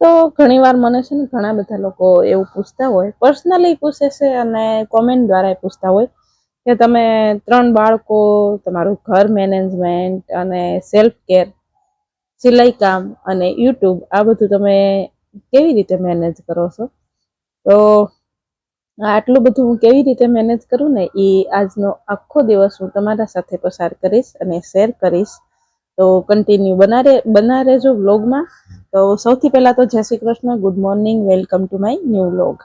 તો ઘણીવાર મને છે ને ઘણા બધા લોકો એવું પૂછતા હોય, પર્સનલી પૂછે છે અને કોમેન્ટ દ્વારા પૂછતા હોય કે તમે 3 બાળકો, તમારું ઘર મેનેજમેન્ટ અને સેલ્ફ કેર, સિલાઈ કામ અને યુટ્યુબ આ બધું તમે કેવી રીતે મેનેજ કરો છો? તો આટલું બધું હું કેવી રીતે મેનેજ કરું ને એ આજનો આખો દિવસ હું તમારા સાથે પસાર કરીશ અને શેર કરીશ. તો કન્ટિન્યુ બના રહેજો વ્લોગમાં. તો સૌથી પહેલા તો જય Shri Krishna, good morning, welcome to my new vlog.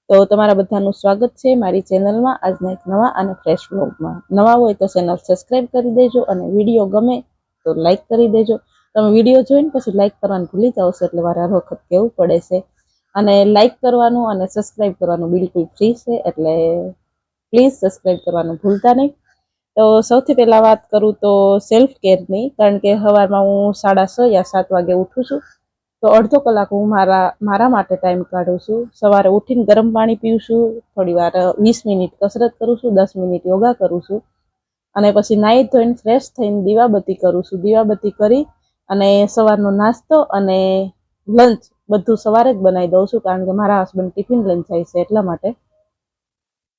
તો તમારા બધાનું સ્વાગત છે મારી ચેનલમાં આજના એક નવા અને ફ્રેશ વ્લોગમાં. નવા હોય તો ચેનલ સબસ્ક્રાઈબ કરી દેજો અને વિડીયો ગમે તો લાઈક કરી દેજો. તમે વિડીયો જોઈને પછી લાઈક કરવાનું ભૂલી જાઓ છો એટલે મારે હર વખત કહેવું પડે છે. અને લાઈક કરવાનું અને સબસ્ક્રાઈબ કરવાનું બિલકુલ ફ્રી છે, એટલે પ્લીઝ સબસ્ક્રાઈબ કરવાનું ભૂલતા નહીં. તો સૌથી પહેલા વાત કરું તો સેલ્ફ કેરની, કારણ કે સવારમાં હું 6:30 યા 7 વાગે ઉઠું છું. તો અડધો કલાક હું મારા માટે ટાઈમ કાઢું છું. સવારે ઉઠીને ગરમ પાણી પીઉં છું, થોડી વાર 20 મિનિટ કસરત કરું છું, 10 મિનિટ યોગા કરું છું અને પછી નાહી ધોઈને ફ્રેશ થઈને દીવાબત્તી કરું છું. દીવાબત્તી કરી અને સવારનો નાસ્તો અને લંચ બધું સવારે જ બનાવી દઉં છું, કારણ કે મારા હસબન્ડ ટિફિન લઈને જાય છે એટલા માટે.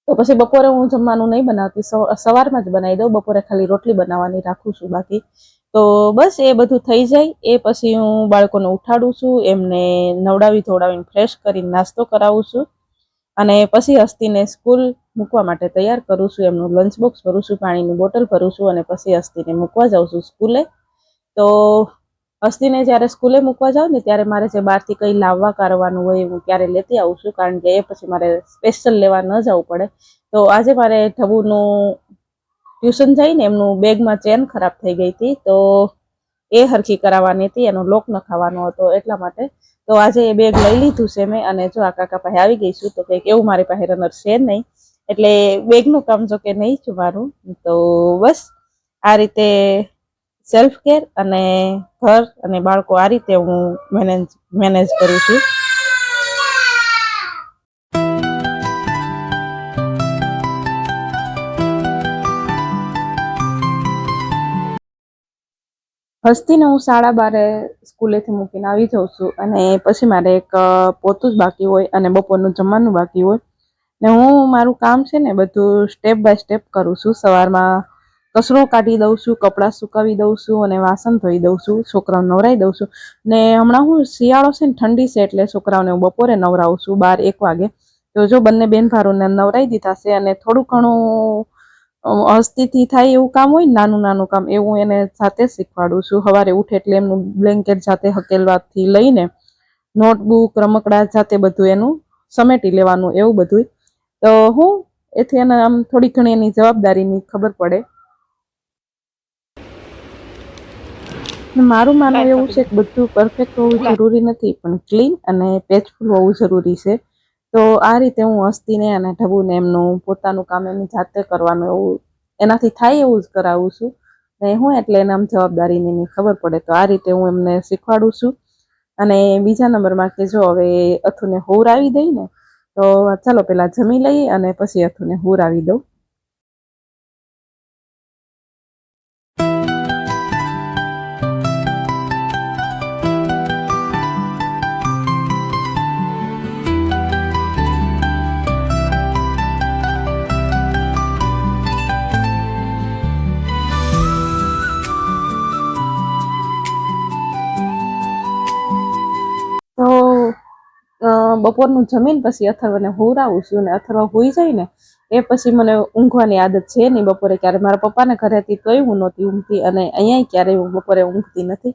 તો પછી બપોરે હું જમવાનું નહીં બનાવતી, સવારમાં જ બનાવી દઉં. બપોરે ખાલી રોટલી બનાવવાની રાખું છું બાકી. તો બસ એ બધું થઈ જાય એ પછી હું બાળકોને ઉઠાડું છું, એમને નવડાવી ધોવડાવીને ફ્રેશ કરીને નાસ્તો કરાવું છું અને પછી હસ્તીને સ્કૂલ મૂકવા માટે તૈયાર કરું છું. એમનું લંચ બોક્સ ભરું છું, પાણીની બોટલ ભરું છું અને પછી હસ્તીને મૂકવા જાઉં છું સ્કૂલે. તો હસ્તીને જ્યારે સ્કૂલે મૂકવા જાઉં ને ત્યારે મારે જે બહારથી કંઈ લાવવા કરવાનું હોય હું ત્યારે લેતી આવું છું, કારણ કે એ પછી મારે સ્પેશિયલ લેવા ન જવું પડે. તો આજે મારે ઢબુનું ટ્યુશન જઈને એમનું બેગમાં ચેન ખરાબ થઈ ગઈ હતી, તો એ હરખી કરાવવાની હતી, એનો લોક નખાવાનો હતો એટલા માટે. તો આજે એ બેગ લઈ લીધું છે મેં અને જો આ કાકા પાસે આવી ગઈ છું. તો કંઈક એવું મારી પાસે રનર છે નહીં, એટલે બેગનું કામ જો કે નહીં છું મારું. તો બસ આ રીતે સેલ્ફ કેર અને ઘર અને બાળકો આ રીતે હું મેનેજ કરું છું. હસ્તીને હું 12:30 સ્કૂલેથી મૂકીને આવી જાઉં છું અને પછી મારે એક પોતું જ બાકી હોય અને બપોરનું જમવાનું બાકી હોય ને હું મારું કામ છે ને બધું સ્ટેપ બાય સ્ટેપ કરું છું. સવારમાં કચરો કાઢી દઉં છું, કપડાં સુકાવી દઉં છું અને વાસણ ધોઈ દઉં છું, છોકરાઓને નવરાવી દઉં છું. ને હમણાં હું શિયાળો છે ને ઠંડી છે એટલે છોકરાઓને હું બપોરે નવરાવું છું 12-1 વાગે. તો જો બંને બેન ભારોને નવરાવી દીધા છે અને થોડું ઘણું હસ્તીથી થાય એવું કામ હોય ને, નાનું નાનું કામ, એવું એને જાતે શીખવાડું છું. સવારે ઉઠે એટલે એમનું બ્લેન્કેટ જાતે હકેલવાથી લઈને નોટબુક, રમકડા જાતે બધું એનું સમેટી લેવાનું, એવું બધું. તો હું એથી એને આમ થોડી ઘણી એની જવાબદારીની ખબર પડે. મારું માનવું એવું છે કે બધું પરફેક્ટ હોવું જરૂરી નથી, પણ ક્લીન અને પેચફુલ હોવું જરૂરી છે. તો આ રીતે હું હસ્તીને અને ઢબુને એમનું પોતાનું કામ એની જાતે કરવાનું એવું એનાથી થાય એવું જ કરાવું છું. ને હું એટલે એને આમ જવાબદારીની ખબર પડે, તો આ રીતે હું એમને શીખવાડું છું. અને બીજા નંબરમાં કે જો હવે અથુને હુવરાવી દઈ ને, તો ચાલો પેલા જમી લઈ અને પછી અથુને હુવરાવી દઉં. તો બપોરનું જમીન પછી અથર્વને હુવરાવું છું અને અથર્વ હુઈ જાય ને એ પછી મને ઊંઘવાની આદત છે નહીં. બપોરે ક્યારે મારા પપ્પાને ઘરે હતી તોય હું નહોતી ઊંઘતી અને અહીંયા ક્યારેય હું બપોરે ઊંઘતી નથી.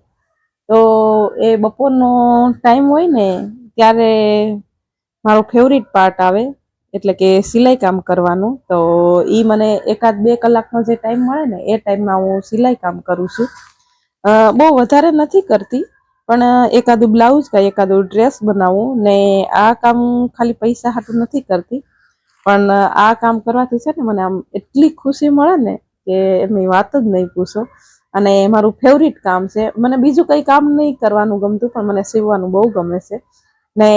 તો એ બપોરનો ટાઈમ હોય ને ત્યારે મારો ફેવરિટ પાર્ટ આવે, એટલે કે સિલાઈ કામ કરવાનું. તો એ મને 1-2 કલાકનો જે ટાઈમ મળે ને એ ટાઈમમાં હું સિલાઈ કામ કરું છું. બહુ વધારે નથી કરતી, પણ એકાદું બ્લાઉઝ કે એકાદું ડ્રેસ બનાવું ને આ કામ ખાલી પૈસા હાટું નથી કરતી, પણ આ કામ કરવાથી છે ને મને આમ એટલી ખુશી મળે ને કે એની વાત જ નહીં પૂછો. અને મારું ફેવરિટ કામ છે. મને બીજું કંઈ કામ નહીં કરવાનું ગમતું, પણ મને સીવવાનું બહુ ગમે છે. ને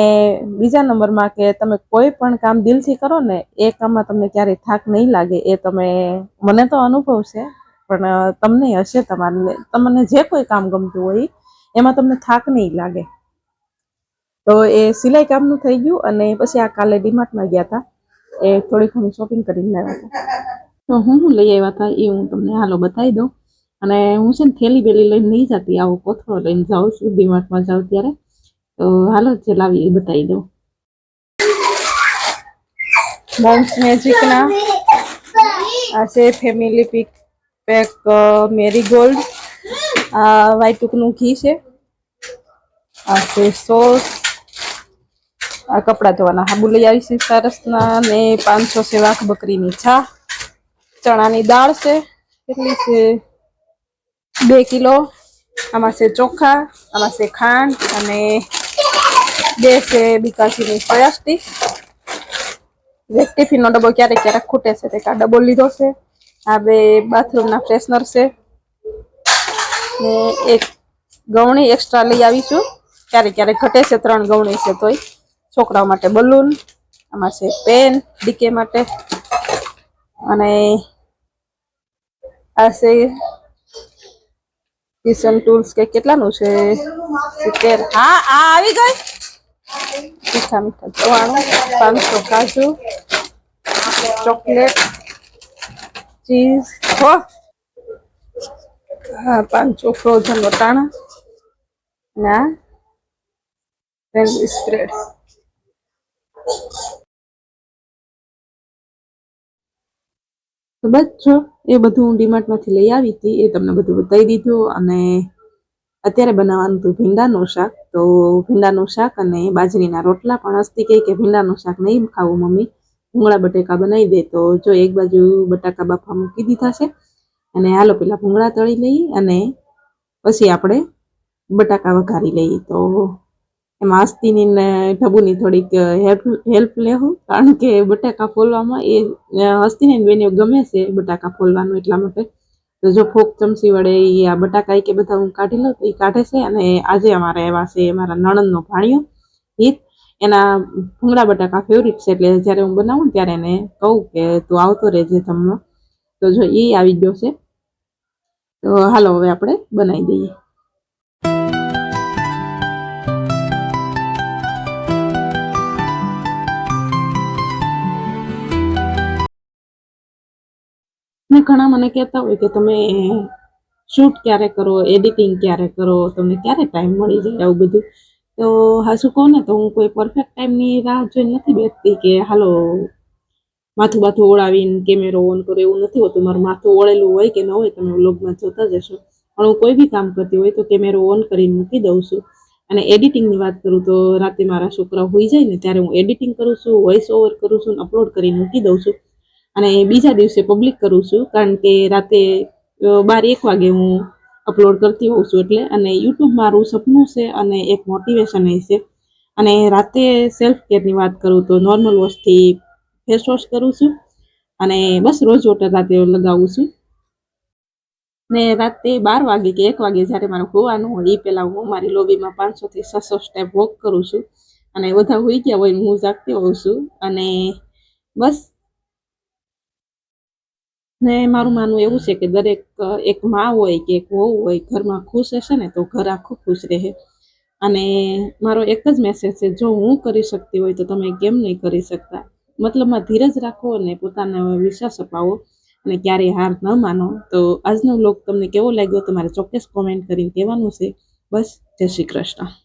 બીજા નંબરમાં કે તમે કોઈ પણ કામ દિલથી કરો ને એ કામમાં તમને ક્યારેય થાક નહીં લાગે. એ મને તો અનુભવ છે, પણ તમને હશે, તમને જે કોઈ કામ ગમતું હોય એમાં તમને થાક નહીં લાગે. તો એ સિલાઈ કામનું થઈ ગયું અને પછી આ કાલે ડીમાર્ટમાં ગયા હતા, એ થોડી ઘણી શોપિંગ કરીને લાવ્યા હતા. તો હું લઈ આવ્યા હતા એ હું તમને હાલો બતાવી દઉં. અને હું છે ને થેલી બેલી લઈને નહીં જતી, આવો કોથળો લઈને જાઉં છું ડીમાર્ટમાં જાઉં ત્યારે. તો હાલો જે લાવી એ બતાવી દઉં. મોમ્સ મેજિકના આ છે ફેમિલી પેક મેરીગોલ્ડ, આ વાઈટુકનું ઘી છે, આ છે સોસ, આ કપડાં ધોવાના હાબુ લઈ આવી છે સરસના, ને 500 છે વાઘ બકરીની છા, ચણાની દાળ છે કેટલી છે 2 કિલો, આમાં છે ચોખા, આમાં છે ખાંડ અને 2 છે બીકાસીની સોયા સ્ટીક. એક ટિફિનનો ડબ્બો ક્યારેક ક્યારેક ખૂટે છે તે આ ડબ્બો લીધો છે. આ 2 બાથરૂમના ફ્રેશનર છે ને એક ગવણી એક્સ્ટ્રા લઈ આવીશું, ક્યારેક ક્યારેક ઘટે છે 3 ગવણી છે તોય. છોકરાઓ માટે બલૂન, આમાં છે પેન ડીકે માટે, અને આ છે કિચન ટૂલ્સ કે કેટલાનું છે 70. હા આ આવી ગઈ. મીઠા મીઠા ચવાણું, 500 કાજુ, ચોકલેટ, ચીઝ, હા 500 ફ્રોઝન વટાણા, ના સેન્ડવિચ બ્રેડ. તો બસ જો એ બધું હું ડીમાર્ટમાંથી લઈ આવી હતી, એ તમને બધું બતાવી દીધું. અને અત્યારે બનાવવાનું હતું ભીંડાનું શાક, તો ભીંડાનું શાક અને બાજરીના રોટલા. પણ હસ્તી કહે કે ભીંડાનું શાક નહીં ખાવું મમ્મી, ભૂંગળા બટેકા બનાવી દે. તો જો એક બાજુ બટાકા બાફા મૂકી દીધા છે, અને હાલો પેલા ભૂંગળા તળી લઈ અને પછી આપણે બટાકા વઘારી લઈએ. તો એમાં હસ્તીની ને ઢબુની થોડીક હેલ્પ લેવું, કારણ કે બટાકા ફોલવામાં એ હસ્તીને બેને ગમે છે બટાકા ફોલવાનું, એટલા માટે. તો જો ફોક ચમચી વડે એ આ બટાકા કે બધા હું કાઢી લઉં તો એ કાઢે છે. અને આજે અમારે એવા છે મારા નણંદનો ભાણિયો હિત, એના ભૂંગળા બટાકા ફેવરિટ છે, એટલે જ્યારે હું બનાવું ને ત્યારે એને કહું કે તું આવતો રહેજે જમવા. તો જો એ આવી ગયો છે, તો હાલો હવે આપણે બનાવી દઈએ. ને ઘણા મને કહેતા હોય કે તમે શૂટ ક્યારે કરો, એડિટિંગ ક્યારે કરો, તમને ક્યારે ટાઈમ મળી જાય આવું બધું. તો હાસું કહું ને તો હું કોઈ પરફેક્ટ ટાઈમની રાહ જોઈને નથી બેસતી કે હાલો માથું બાથું ઓળાવીને કેમેરો ઓન કરો, એવું નથી હોતું. મારું માથું ઓળેલું હોય કે ન હોય તમે વ્લોગમાં જોતા જ હશો, પણ હું કોઈ બી કામ કરતી હોય તો કેમેરો ઓન કરીને મૂકી દઉં છું. અને એડિટિંગની વાત કરું તો રાતે મારા છોકરા હોઈ જાય ને ત્યારે હું એડિટિંગ કરું છું, વોઇસ ઓવર કરું છું, અપલોડ કરીને મૂકી દઉં છું. અને બીજા દિવસે પબ્લિક કરું છું, કારણ કે રાતે 12-1 વાગે હું અપલોડ કરતી હોઉં છું એટલે. અને યુટ્યુબ મારું સપનું છે અને એક મોટિવેશન છે. અને રાતે સેલ્ફ કેરની વાત કરું તો નોર્મલ વોશથી ફેસ વોશ કરું છું, અને બસ રોજ વોટર રાતે લગાવું છું. ને રાતે 12 વાગે કે 1 વાગે જ્યારે મારું હોવાનું હોય એ પહેલાં હું મારી લોબીમાં 500 થી 600 સ્ટેપ વોક કરું છું. અને બધા હોઈ ગયા હોય હું જાગતી હોઉં છું. અને બસ ને મારું માનવું એવું છે કે દરેક એક માં હોય કે એક વહુ હોય ઘરમાં ખુશ હશે ને તો ઘર આખું ખુશ રહે. અને મારો એક જ મેસેજ છે, જો હું કરી શકતી હોય તો તમે કેમ નહીં કરી શકતા. મતલબમાં ધીરજ રાખો અને પોતાને વિશ્વાસ અપાવો, અને ક્યારેય હાર ન માનો. તો આજનો વ્લોગ તમને કેવો લાગ્યો તમારે ચોક્કસ કોમેન્ટ કરીને કહેવાનું છે. બસ જય શ્રી કૃષ્ણ.